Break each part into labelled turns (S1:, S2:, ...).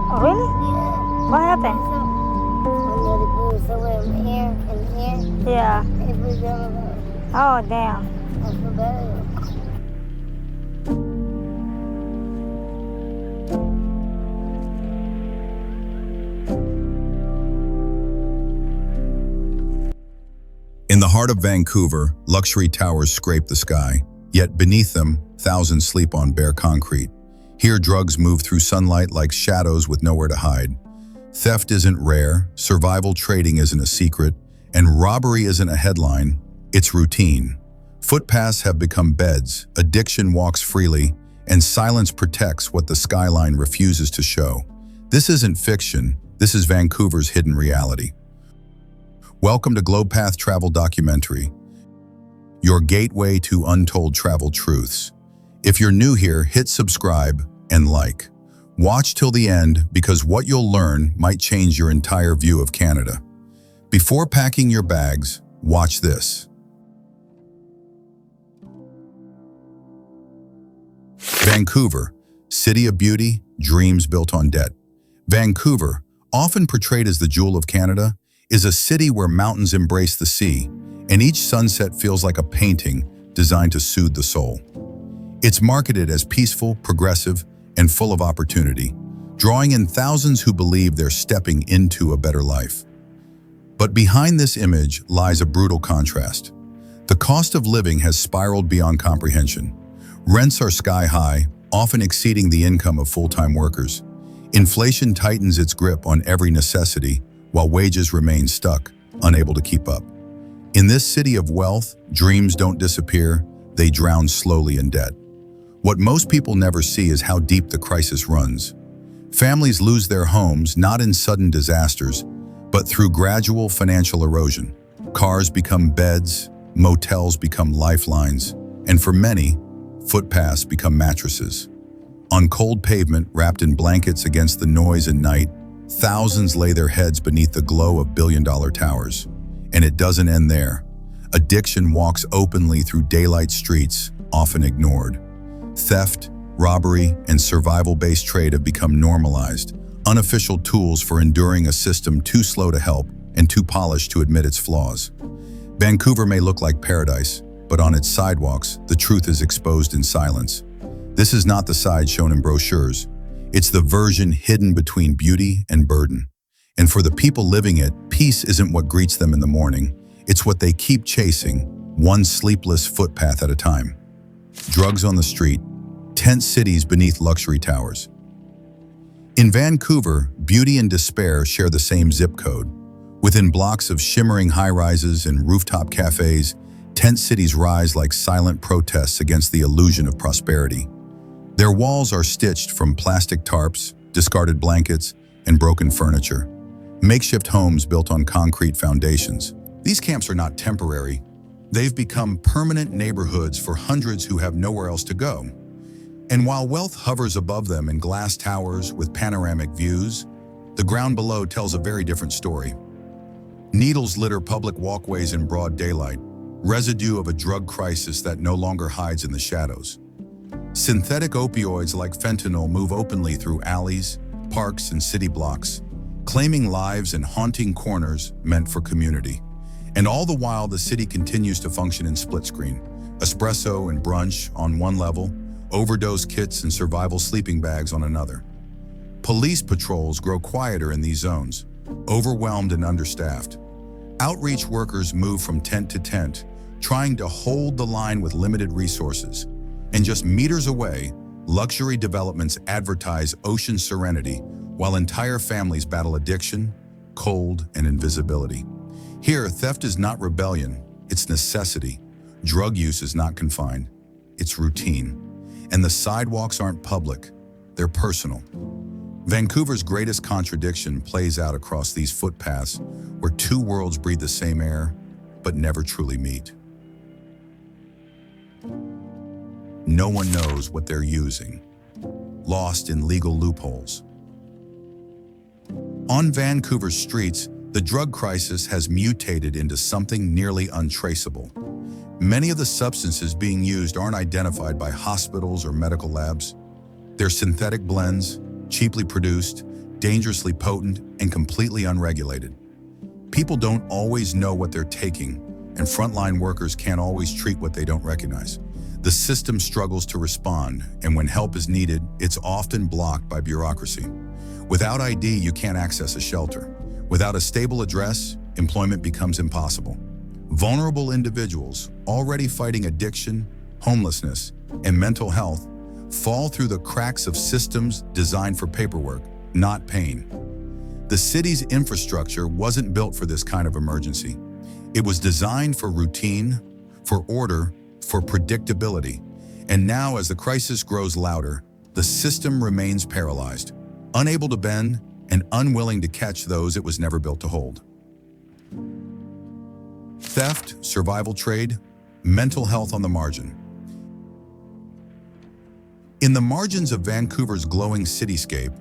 S1: Oh, really? What happened?
S2: Somewhere here and here.
S1: Yeah.
S2: It was over.
S1: Oh, damn.
S2: I feel better.
S3: In the heart of Vancouver, luxury towers scrape the sky, yet beneath them, thousands sleep on bare concrete. Here, drugs move through sunlight like shadows with nowhere to hide. Theft isn't rare, survival trading isn't a secret, and robbery isn't a headline, it's routine. Footpaths have become beds, addiction walks freely, and silence protects what the skyline refuses to show. This isn't fiction, this is Vancouver's hidden reality. Welcome to GlobePath Travel Documentary, your gateway to untold travel truths. If you're new here, hit subscribe and like. Watch till the end because what you'll learn might change your entire view of Canada. Before packing your bags, watch this. Vancouver, city of beauty, dreams built on debt. Vancouver, often portrayed as the jewel of Canada, is a city where mountains embrace the sea, and each sunset feels like a painting designed to soothe the soul. It's marketed as peaceful, progressive, and full of opportunity, drawing in thousands who believe they're stepping into a better life. But behind this image lies a brutal contrast. The cost of living has spiraled beyond comprehension. Rents are sky high, often exceeding the income of full-time workers. Inflation tightens its grip on every necessity, while wages remain stuck, unable to keep up. In this city of wealth, dreams don't disappear, they drown slowly in debt. What most people never see is how deep the crisis runs. Families lose their homes not in sudden disasters, but through gradual financial erosion. Cars become beds, motels become lifelines, and for many, footpaths become mattresses. On cold pavement wrapped in blankets against the noise at night, thousands lay their heads beneath the glow of billion-dollar towers. And it doesn't end there. Addiction walks openly through daylight streets, often ignored. Theft, robbery, and survival-based trade have become normalized, unofficial tools for enduring a system too slow to help and too polished to admit its flaws. Vancouver may look like paradise, but on its sidewalks, the truth is exposed in silence. This is not the side shown in brochures. It's the version hidden between beauty and burden. And for the people living it, peace isn't what greets them in the morning. It's what they keep chasing, one sleepless footpath at a time. Drugs on the street, tent cities beneath luxury towers. In Vancouver, beauty and despair share the same zip code. Within blocks of shimmering high-rises and rooftop cafes, tent cities rise like silent protests against the illusion of prosperity. Their walls are stitched from plastic tarps, discarded blankets, and broken furniture. Makeshift homes built on concrete foundations. These camps are not temporary. They've become permanent neighborhoods for hundreds who have nowhere else to go. And while wealth hovers above them in glass towers with panoramic views, the ground below tells a very different story. Needles litter public walkways in broad daylight, residue of a drug crisis that no longer hides in the shadows. Synthetic opioids like fentanyl move openly through alleys, parks, and city blocks, claiming lives and haunting corners meant for community. And all the while, the city continues to function in split screen. Espresso and brunch on one level, overdose kits and survival sleeping bags on another. Police patrols grow quieter in these zones, overwhelmed and understaffed. Outreach workers move from tent to tent, trying to hold the line with limited resources. And just meters away, luxury developments advertise ocean serenity, while entire families battle addiction, cold, and invisibility. Here, theft is not rebellion, it's necessity. Drug use is not confined, it's routine. And the sidewalks aren't public, they're personal. Vancouver's greatest contradiction plays out across these footpaths where two worlds breathe the same air, but never truly meet. No one knows what they're using, lost in legal loopholes. On Vancouver's streets, the drug crisis has mutated into something nearly untraceable. Many of the substances being used aren't identified by hospitals or medical labs. They're synthetic blends, cheaply produced, dangerously potent, and completely unregulated. People don't always know what they're taking, and frontline workers can't always treat what they don't recognize. The system struggles to respond, and when help is needed, it's often blocked by bureaucracy. Without ID, you can't access a shelter. Without a stable address, employment becomes impossible. Vulnerable individuals, already fighting addiction, homelessness, and mental health, fall through the cracks of systems designed for paperwork, not pain. The city's infrastructure wasn't built for this kind of emergency. It was designed for routine, for order, for predictability. And now, as the crisis grows louder, the system remains paralyzed, unable to bend and unwilling to catch those it was never built to hold. Theft, survival trade, mental health on the margin. In the margins of Vancouver's glowing cityscape,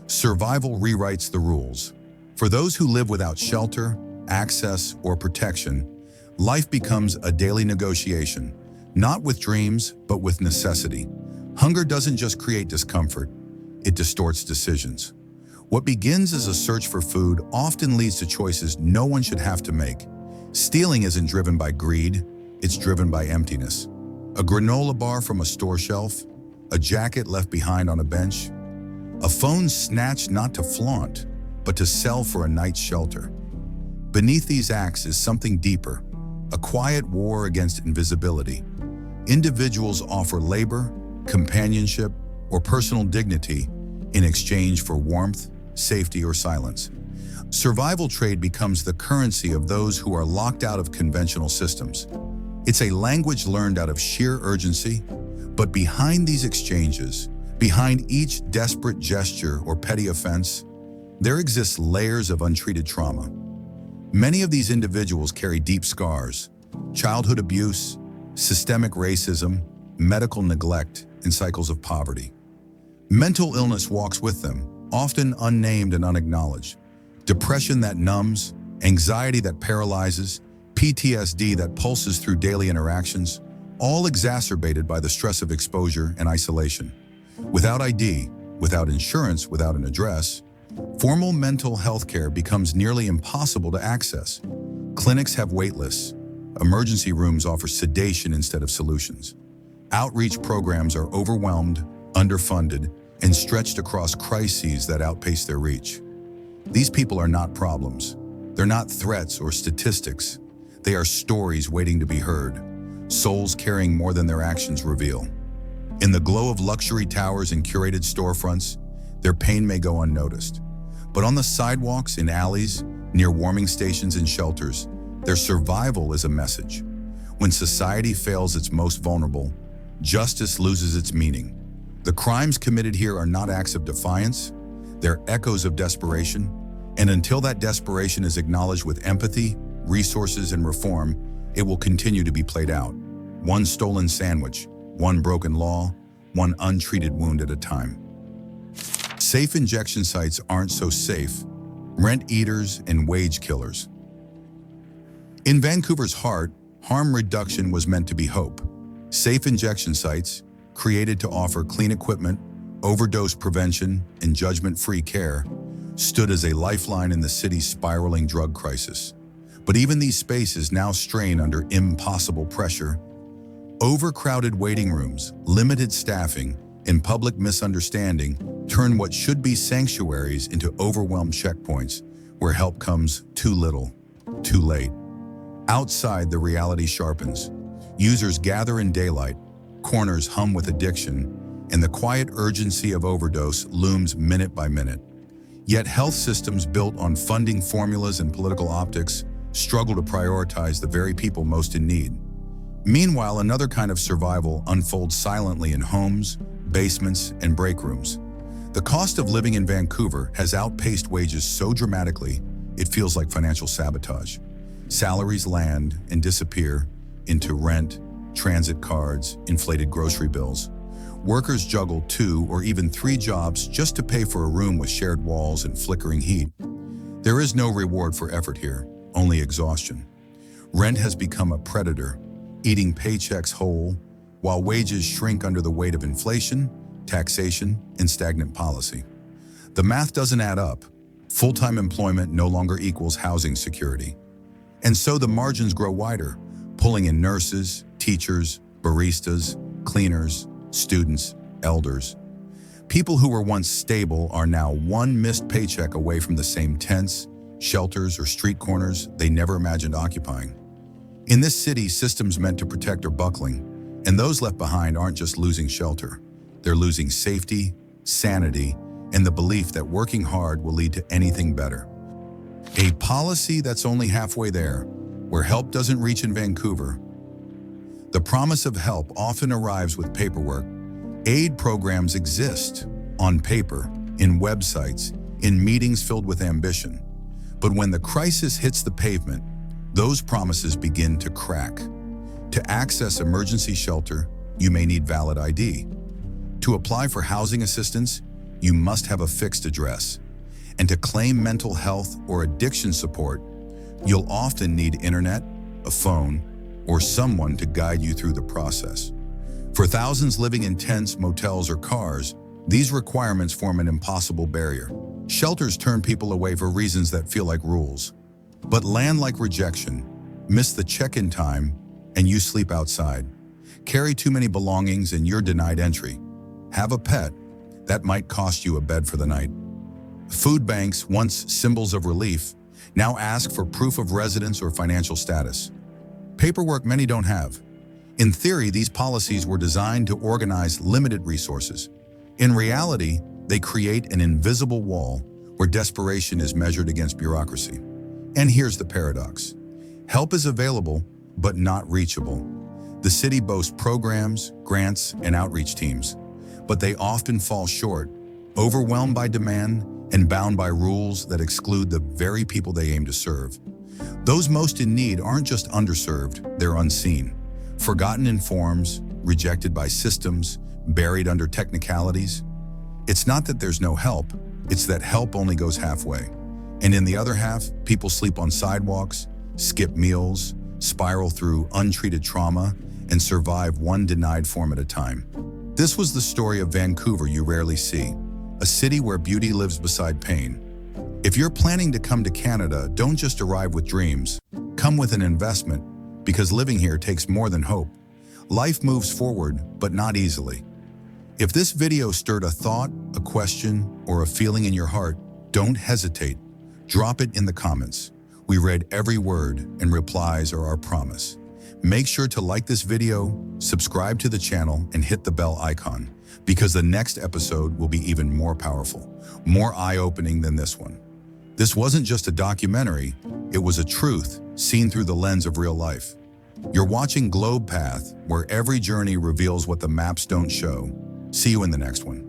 S3: survival rewrites the rules. For those who live without shelter, access, or protection, life becomes a daily negotiation, not with dreams, but with necessity. Hunger doesn't just create discomfort, it distorts decisions. What begins as a search for food often leads to choices no one should have to make. Stealing isn't driven by greed, it's driven by emptiness. A granola bar from a store shelf, a jacket left behind on a bench, a phone snatched not to flaunt, but to sell for a night's shelter. Beneath these acts is something deeper, a quiet war against invisibility. Individuals offer labor, companionship, or personal dignity in exchange for warmth, safety, or silence. Survival trade becomes the currency of those who are locked out of conventional systems. It's a language learned out of sheer urgency, but behind these exchanges, behind each desperate gesture or petty offense, there exists layers of untreated trauma. Many of these individuals carry deep scars, childhood abuse, systemic racism, medical neglect, and cycles of poverty. Mental illness walks with them, often unnamed and unacknowledged. Depression that numbs, anxiety that paralyzes, PTSD that pulses through daily interactions, all exacerbated by the stress of exposure and isolation. Without ID, without insurance, without an address, formal mental health care becomes nearly impossible to access. Clinics have wait lists. Emergency rooms offer sedation instead of solutions. Outreach programs are overwhelmed, underfunded, and stretched across crises that outpace their reach. These people are not problems. They're not threats or statistics. They are stories waiting to be heard, souls carrying more than their actions reveal. In the glow of luxury towers and curated storefronts, their pain may go unnoticed. But on the sidewalks, in alleys, near warming stations and shelters, their survival is a message. When society fails its most vulnerable, justice loses its meaning. The crimes committed here are not acts of defiance, they're echoes of desperation, and until that desperation is acknowledged with empathy, resources, and reform, it will continue to be played out. One stolen sandwich, one broken law, one untreated wound at a time. Safe injection sites aren't so safe, rent eaters and wage killers. In Vancouver's heart, harm reduction was meant to be hope. Safe injection sites, created to offer clean equipment, overdose prevention, and judgment-free care, stood as a lifeline in the city's spiraling drug crisis. But even these spaces now strain under impossible pressure. Overcrowded waiting rooms, limited staffing, and public misunderstanding turn what should be sanctuaries into overwhelmed checkpoints where help comes too little, too late. Outside, the reality sharpens. Users gather in daylight, corners hum with addiction, and the quiet urgency of overdose looms minute by minute. Yet health systems built on funding formulas and political optics struggle to prioritize the very people most in need. Meanwhile, another kind of survival unfolds silently in homes, basements, and break rooms. The cost of living in Vancouver has outpaced wages so dramatically, it feels like financial sabotage. Salaries land and disappear into rent, transit cards, inflated grocery bills. Workers juggle 2 or even 3 jobs just to pay for a room with shared walls and flickering heat. There is no reward for effort here, only exhaustion. Rent has become a predator, eating paychecks whole, while wages shrink under the weight of inflation, taxation, and stagnant policy. The math doesn't add up. Full-time employment no longer equals housing security. And so the margins grow wider, pulling in nurses, teachers, baristas, cleaners, students, elders. People who were once stable are now one missed paycheck away from the same tents, shelters, or street corners they never imagined occupying. In this city, systems meant to protect are buckling, and those left behind aren't just losing shelter. They're losing safety, sanity, and the belief that working hard will lead to anything better. A policy that's only halfway there, where help doesn't reach in Vancouver. The promise of help often arrives with paperwork. Aid programs exist on paper, in websites, in meetings filled with ambition. But when the crisis hits the pavement, those promises begin to crack. To access emergency shelter, you may need valid ID. To apply for housing assistance, you must have a fixed address. And to claim mental health or addiction support, you'll often need internet, a phone, or someone to guide you through the process. For thousands living in tents, motels, or cars, these requirements form an impossible barrier. Shelters turn people away for reasons that feel like rules. But land like rejection, miss the check-in time, and you sleep outside. Carry too many belongings and you're denied entry. Have a pet, that might cost you a bed for the night. Food banks, once symbols of relief, now ask for proof of residence or financial status. Paperwork many don't have. In theory, these policies were designed to organize limited resources. In reality, they create an invisible wall where desperation is measured against bureaucracy. And here's the paradox. Help is available, but not reachable. The city boasts programs, grants, and outreach teams, but they often fall short, overwhelmed by demand and bound by rules that exclude the very people they aim to serve. Those most in need aren't just underserved, they're unseen. Forgotten in forms, rejected by systems, buried under technicalities. It's not that there's no help, it's that help only goes halfway. And in the other half, people sleep on sidewalks, skip meals, spiral through untreated trauma, and survive one denied form at a time. This was the story of Vancouver you rarely see, a city where beauty lives beside pain. If you're planning to come to Canada, don't just arrive with dreams. Come with an investment, because living here takes more than hope. Life moves forward, but not easily. If this video stirred a thought, a question, or a feeling in your heart, don't hesitate. Drop it in the comments. We read every word, and replies are our promise. Make sure to like this video, subscribe to the channel, and hit the bell icon, because the next episode will be even more powerful, more eye-opening than this one. This wasn't just a documentary, it was a truth seen through the lens of real life. You're watching Globe Path, where every journey reveals what the maps don't show. See you in the next one.